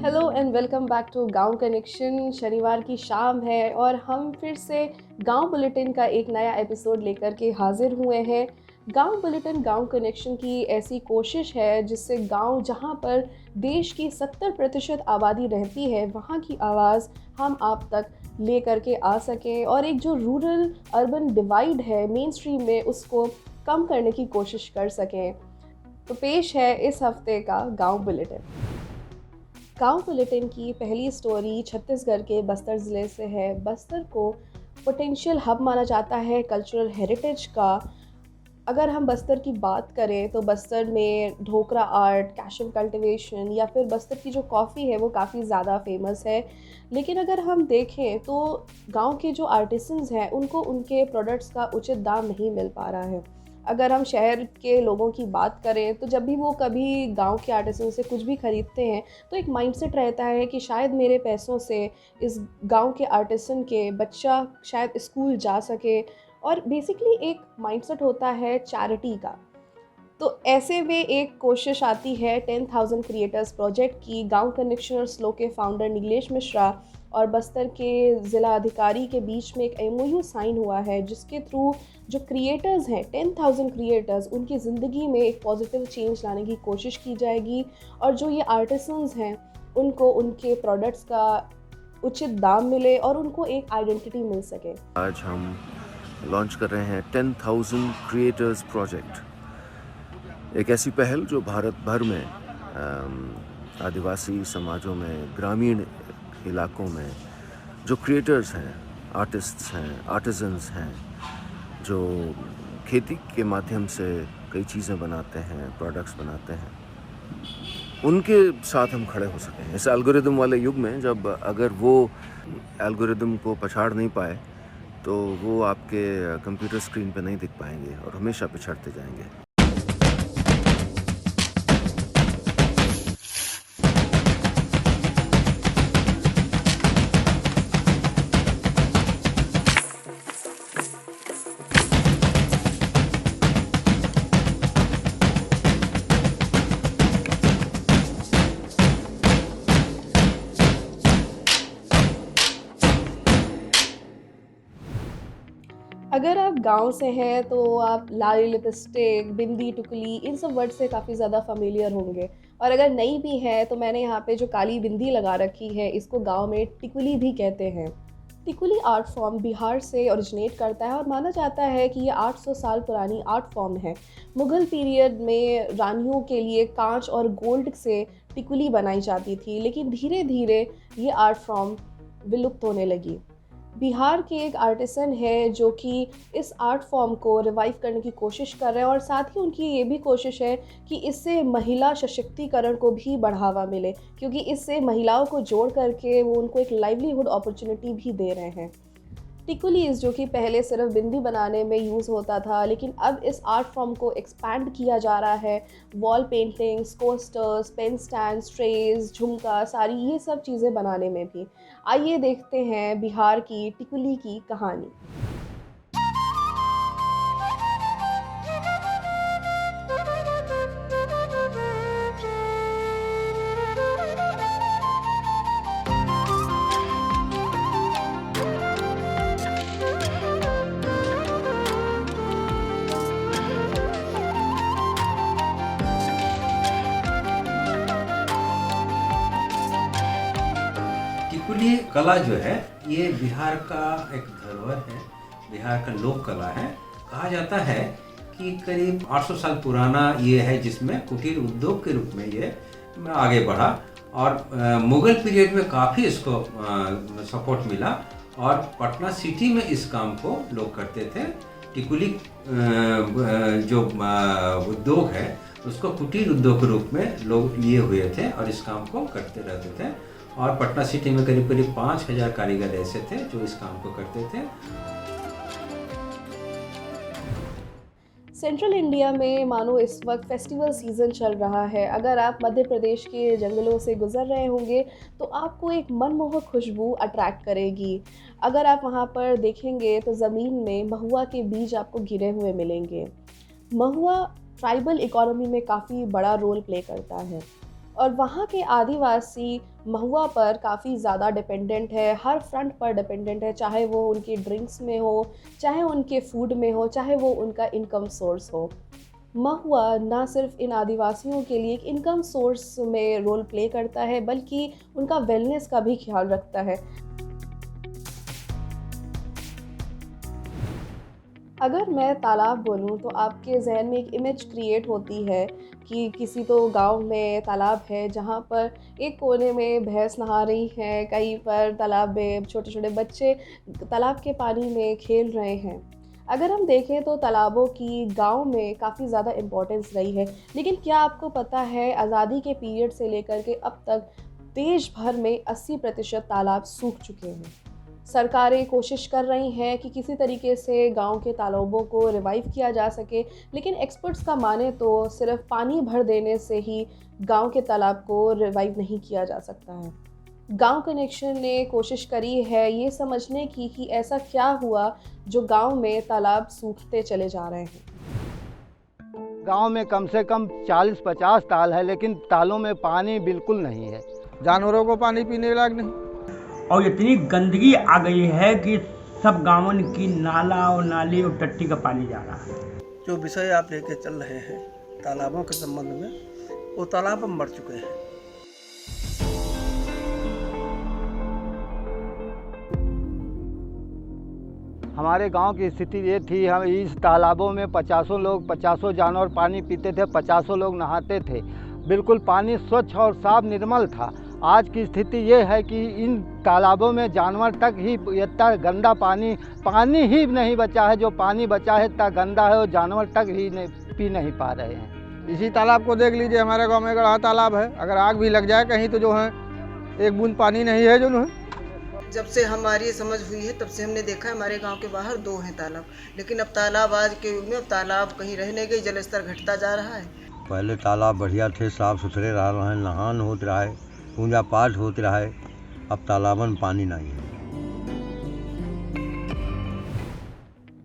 Hello and welcome back to Gaon connection. शनिवार की शाम है और हम फिर से गांव बुलेटिन का एक नया एपिसोड लेकर के हाजिर हुए हैं। गांव बुलेटिन गांव कनेक्शन की ऐसी कोशिश है जिससे गांव जहां पर देश की 70% आबादी रहती है वहां की आवाज़ हम आप तक ले करके आ सकें और एक जो रूरल अर्बन डिवाइड है मेन स्ट्रीम में उसको कम करने की कोशिश कर सकें। तो पेश है इस हफ्ते का गांव बुलेटिन। गांव बुलेटिन की पहली स्टोरी छत्तीसगढ़ के बस्तर ज़िले से है। बस्तर को पोटेंशियल हब माना जाता है कल्चरल हेरिटेज का। अगर हम बस्तर की बात करें तो बस्तर में ढोकरा आर्ट, कैशव कल्टीवेशन या फिर बस्तर की जो कॉफ़ी है वो काफ़ी ज़्यादा फेमस है। लेकिन अगर हम देखें तो गांव के जो आर्टिसंस हैं उनको उनके प्रोडक्ट्स का उचित दाम नहीं मिल पा रहा है। अगर हम शहर के लोगों की बात करें तो जब भी वो कभी गांव के आर्टिसन से कुछ भी ख़रीदते हैं तो एक माइंडसेट रहता है कि शायद मेरे पैसों से इस गांव के आर्टिसन के बच्चा शायद स्कूल जा सके, और बेसिकली एक माइंडसेट होता है चैरिटी का। तो ऐसे में एक कोशिश आती है 10,000 क्रिएटर्स प्रोजेक्ट की। गांव कनेक्शन और स्लो के फाउंडर नीलेश मिश्रा और बस्तर के ज़िला अधिकारी के बीच में एक एमओयू साइन हुआ है जिसके थ्रू जो क्रिएटर्स हैं 10,000 क्रिएटर्स उनकी ज़िंदगी में एक पॉजिटिव चेंज लाने की कोशिश की जाएगी और जो ये आर्टिसंस हैं उनको उनके प्रोडक्ट्स का उचित दाम मिले और उनको एक आइडेंटिटी मिल सके। आज हम लॉन्च कर रहे हैं 10,000 क्रिएटर्स प्रोजेक्ट, एक ऐसी पहल जो भारत भर में आदिवासी समाजों में, ग्रामीण इलाकों में जो क्रिएटर्स हैं, आर्टिस्ट्स हैं, आर्टिजन्स हैं, जो खेती के माध्यम से कई चीज़ें बनाते हैं, प्रोडक्ट्स बनाते हैं, उनके साथ हम खड़े हो सकें इस एल्गोरिदम वाले युग में। जब अगर वो एल्गोरिदम को पछाड़ नहीं पाए तो वो आपके कंप्यूटर स्क्रीन पे नहीं दिख पाएंगे और हमेशा पिछड़ते जाएंगे। अगर आप गांव से हैं तो आप लाली लिपस्टिक, बिंदी, टुकली इन सब वर्ड से काफ़ी ज़्यादा familiar होंगे। और अगर नहीं भी है तो मैंने यहाँ पे जो काली बिंदी लगा रखी है इसको गांव में टिकुली भी कहते हैं। टिकुली आर्ट फॉर्म बिहार से ओरिजिनेट करता है और माना जाता है कि ये 800 साल पुरानी आर्ट फॉर्म है। मुग़ल पीरियड में रानियों के लिए कांच और गोल्ड से टिकुली बनाई जाती थी, लेकिन धीरे धीरे ये आर्ट फॉर्म विलुप्त होने लगी। बिहार के एक आर्टिसन है जो कि इस आर्ट फॉर्म को रिवाइव करने की कोशिश कर रहे हैं और साथ ही उनकी ये भी कोशिश है कि इससे महिला सशक्तिकरण को भी बढ़ावा मिले, क्योंकि इससे महिलाओं को जोड़ करके वो उनको एक लाइवलीहुड अपॉर्चुनिटी भी दे रहे हैं। टिकुलीज जो कि पहले सिर्फ बिंदी बनाने में यूज़ होता था, लेकिन अब इस आर्ट फॉर्म को एक्सपैंड किया जा रहा है wall paintings, coasters, pen stand, trays, झुमका, सारी ये सब चीज़ें बनाने में भी। आइए देखते हैं बिहार की टिकुली की कहानी। टिकुली कला जो है ये बिहार का एक धरोहर है, बिहार का लोक कला है। कहा जाता है कि करीब 800 साल पुराना ये है, जिसमें कुटीर उद्योग के रूप में ये आगे बढ़ा और मुगल पीरियड में काफ़ी इसको सपोर्ट मिला और पटना सिटी में इस काम को लोग करते थे। टिकुली जो उद्योग है उसको कुटीर उद्योग के रूप में लोग लिए हुए थे और इस काम को करते रहते थे। और पटना सिटी में करीब करीब 5,000 कारीगर ऐसे थे जो इस काम को करते थे। सेंट्रल इंडिया में मानो इस वक्त फेस्टिवल सीज़न चल रहा है। अगर आप मध्य प्रदेश के जंगलों से गुजर रहे होंगे तो आपको एक मनमोहक खुशबू अट्रैक्ट करेगी। अगर आप वहाँ पर देखेंगे तो ज़मीन में महुआ के बीज आपको गिरे हुए मिलेंगे। महुआ ट्राइबल इकोनॉमी में काफ़ी बड़ा रोल प्ले करता है और वहाँ के आदिवासी महुआ पर काफ़ी ज़्यादा डिपेंडेंट है, हर फ्रंट पर डिपेंडेंट है, चाहे वो उनकी ड्रिंक्स में हो, चाहे उनके फूड में हो, चाहे वो उनका इनकम सोर्स हो। महुआ ना सिर्फ इन आदिवासियों के लिए एक इनकम सोर्स में रोल प्ले करता है, बल्कि उनका वेलनेस का भी ख्याल रखता है। अगर मैं तालाब बोलूँ तो आपके ज़हन में एक इमेज क्रिएट होती है कि किसी तो गांव में तालाब है जहाँ पर एक कोने में भैंस नहा रही हैं, कहीं पर तालाब में छोटे छोटे बच्चे तालाब के पानी में खेल रहे हैं। अगर हम देखें तो तालाबों की गांव में काफ़ी ज़्यादा इम्पोर्टेंस रही है, लेकिन क्या आपको पता है आज़ादी के पीरियड से लेकर के अब तक देश भर में 80% तालाब सूख चुके हैं। सरकारें कोशिश कर रही हैं कि किसी तरीके से गांव के तालाबों को रिवाइव किया जा सके, लेकिन एक्सपर्ट्स का माने तो सिर्फ पानी भर देने से ही गांव के तालाब को रिवाइव नहीं किया जा सकता है। गांव कनेक्शन ने कोशिश करी है ये समझने की कि ऐसा क्या हुआ जो गांव में तालाब सूखते चले जा रहे हैं। गांव में कम से कम 40-50 ताल है, लेकिन तालों में पानी बिल्कुल नहीं है। जानवरों को पानी पीने लायक नहीं, और इतनी गंदगी आ गई है कि सब गांवों की नाला और नाली और टट्टी का पानी जा रहा है। जो विषय आप लेके चल रहे हैं तालाबों के संबंध में, वो तालाब अब मर चुके हैं। हमारे गांव की स्थिति ये थी, हम इस तालाबों में 50 जानवर पानी पीते थे, 50 लोग नहाते थे। बिल्कुल पानी स्वच्छ और साफ निर्मल था। आज की स्थिति ये है कि इन तालाबों में जानवर तक ही इतना गंदा पानी ही नहीं बचा है। जो पानी बचा है इतना गंदा है और जानवर तक ही पी नहीं पा रहे हैं। इसी तालाब को देख लीजिए, हमारे गांव में एक बड़ा तालाब है, अगर आग भी लग जाए कहीं तो जो है एक बूंद पानी नहीं है। जो है जब से हमारी समझ हुई है तब से हमने देखा है हमारे गांव के बाहर 2 हैं तालाब, लेकिन अब तालाब आज के युग में अब तालाब कहीं रह नहीं गई, जलस्तर घटता जा रहा है। पहले तालाब बढ़िया थे, साफ सुथरे रह रहे हैं, नहान होत रहा है, पूजा पाठ होते रहा है। अब तालाबन में पानी नहीं है।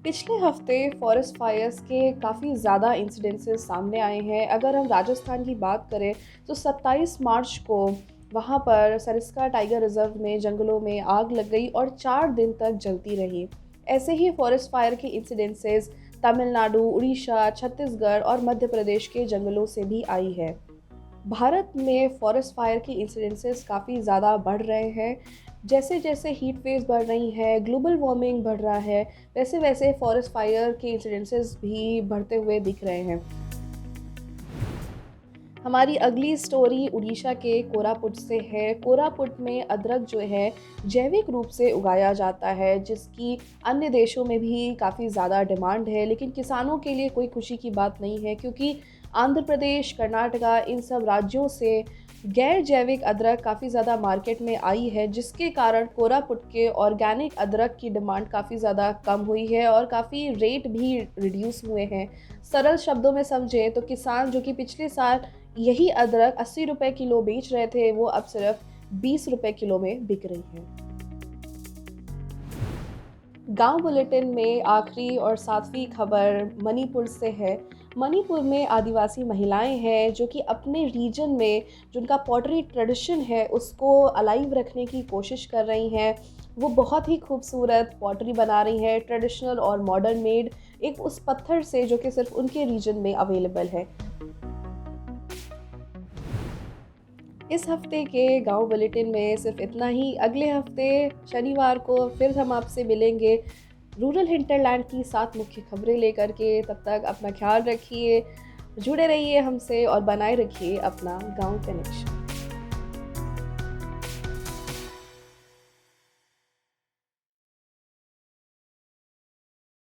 पिछले हफ्ते फॉरेस्ट फायर्स के काफ़ी ज़्यादा इंसिडेंसेस सामने आए हैं। अगर हम राजस्थान की बात करें तो 27 मार्च को वहाँ पर सरिस्का टाइगर रिजर्व में जंगलों में आग लग गई और 4 दिन तक जलती रही। ऐसे ही फॉरेस्ट फायर के इंसिडेंसेस तमिलनाडु, उड़ीसा, छत्तीसगढ़ और मध्य प्रदेश के जंगलों से भी आई है। भारत में फॉरेस्ट फायर की इंसिडेंसेस काफ़ी ज़्यादा बढ़ रहे हैं। जैसे जैसे हीट वेव्स बढ़ रही हैं, ग्लोबल वार्मिंग बढ़ रहा है, वैसे वैसे फॉरेस्ट फायर के इंसिडेंसेस भी बढ़ते हुए दिख रहे हैं। हमारी अगली स्टोरी उड़ीसा के कोरापुट से है। कोरापुट में अदरक जो है जैविक रूप से उगाया जाता है, जिसकी अन्य देशों में भी काफ़ी ज़्यादा डिमांड है, लेकिन किसानों के लिए कोई खुशी की बात नहीं है, क्योंकि आंध्र प्रदेश, कर्नाटका, इन सब राज्यों से गैर जैविक अदरक काफ़ी ज़्यादा मार्केट में आई है, जिसके कारण कोरापुट के ऑर्गेनिक अदरक की डिमांड काफ़ी ज़्यादा कम हुई है और काफ़ी रेट भी रिड्यूस हुए हैं। सरल शब्दों में समझें तो किसान जो कि पिछले साल यही अदरक 80 रुपये किलो बेच रहे थे, वो अब सिर्फ 20 रुपये किलो में बिक रही है। गांव बुलेटिन में आखिरी और 7वीं खबर मणिपुर से है। मणिपुर में आदिवासी महिलाएं हैं जो कि अपने रीजन में जो उनका पॉटरी ट्रेडिशन है उसको अलाइव रखने की कोशिश कर रही हैं। वो बहुत ही खूबसूरत पॉटरी बना रही हैं, ट्रेडिशनल और मॉडर्न मेड, एक उस पत्थर से जो कि सिर्फ उनके रीजन में अवेलेबल है। इस हफ्ते के गांव बुलेटिन में सिर्फ इतना ही। अगले हफ्ते शनिवार को फिर हम आपसे मिलेंगे रूरल हिंटरलैंड की 7 मुख्य खबरें लेकर के। तब तक अपना ख्याल रखिए, जुड़े रहिए हमसे और बनाए रखिए अपना गांव कनेक्शन।